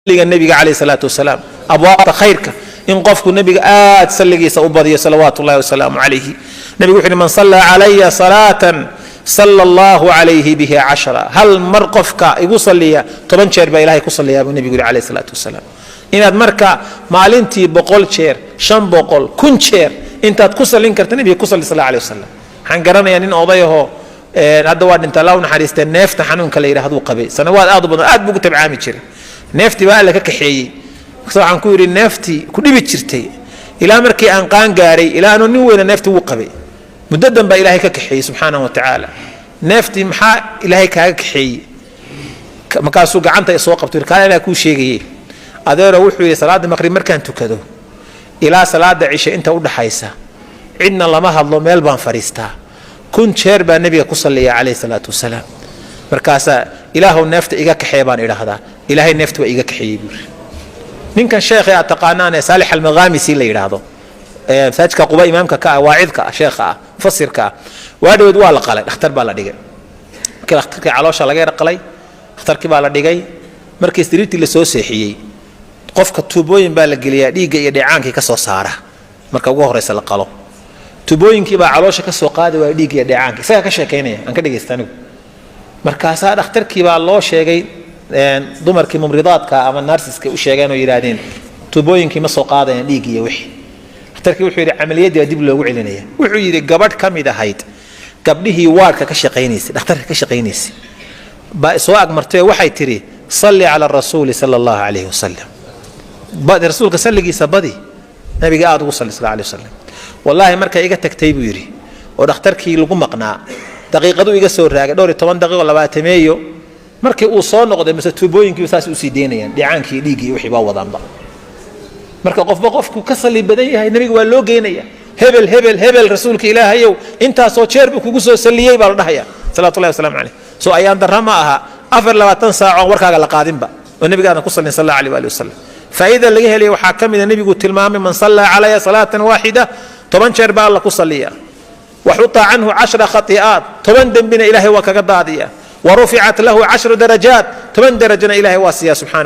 النبي عليه الصلاة والسلام أبواب خيرك إن قفك النبي سلقي سأبضي صلوات الله وسلام عليه نبي يقول من صلى علي صلاة صلى الله عليه به 10 هل مرقفك يصلي طبعا شير بإلهي كصلي يا النبي يقول عليه الصلاة والسلام إن أدمرك مالنتي بقول شير شن بقول كن شير أنت تكسل إنك النبي كصلي صلى الله عليه وسلم حنقرنا يعني إن أضيه هذا واد أنت لون حريست النفط حنون كليره هذا قبي سنوات أضبط أدبق تبعامي شير neefti baa la ka kaxeeyay waxaan ku yiri neefti ku dhibi jirtay ilaa markii aan qaan gaaray ilaa aanu nin weyn neefti uu qabay muddadan baa ilaahay ka kaxeeyay subhanahu wa ta'ala neefti maxaa ilaahay kaaga kaxeeyay markaasuu gacanta soo qabtay kaan ilaahay ku sheegay adeero wuxuu yiri salaada maqrib markaan tukado ilaa salaada cisha inta u dhaxaysa cidna lama hadlo meel baan fariistaa kun jeer baa nabiga ku salliya alayhi salaatu wasalaam markaasa ilaahu neefta iga kaxeey baan idhaahdaa ilaahay neefta waa iga kaxeeyay buur ninkan sheekhay aad taqaanaan ee Saalix al-Maghamisi la yiraahdo masaajidka Quba imaamka ka waacidka sheekha mufassirka waadhood waa la qalay dhakhtar baa la dhigay dhakhtarka caloosha laga raqlay dhakhtarkii baa la dhigay markii sariirtii la soo seexiyay qofka tuubooyin baa la geliyaa dhiigga iyo dheecaankii ka soo saara marka ugu horeysa la qalo tuubooyinkii baa caloosha ka soo qaaday waa dhiigga iyo dheecaankii isaga ka sheekeynaya aan ka dhageystanayo markaasaa dhakhtarkii baa loo sheegay dumarkii mumridaadka ama narsiska u sheegeen oo yiraahdeen tubooyinkii ma soo qaadayaan dhiig iyo wixii dhakhtarkii wuxuu yiri amaliyadii dib loogu celinaya wuxuu yiri gabadh kamid ahayd gabdhihii waarka ka shaqeynaysa dhakhtarka ka shaqeynaysa baa soo agmartay waxay tiri salli ala rasuul sallallahu alayhi wasallam baad rasuulka salligiisa badi nabiga aad ugu sallallahu alayhi wasallam wallahi marka iga tagtay buu yiri oo dhakhtarkii lagu maqnaa daqiiqadu iga soo raagay dhowr 10 daqiiqo 20 meeyo markii uu soo noqday mise tuubooyinkii saas u sii deynayaan dhicaankii dhiigii wixii baa wadaanba marka qofku ka salli badan yahay nabiga waa loo geenaya hebel rasuulka ilaahayow inta soo jeer buu kugu soo salliyay baa la dhahayaa salaatu alayhi wasallam alayhi soo ayaan darama aha 24 saac warkaaga la qaadinba oo nabiga ku sallallahu alayhi wasallam faa'iida laga helay waxa kamid nabigu tilmaamay man salla alayhi salatan waahida toban jeer baa la ku salliyaa وحط عنه 10 خطيئات 8 ذنبنا إلهي وكقضاء ورفعت له 10 درجات 8 درجنا إلهي واسيا سبحانه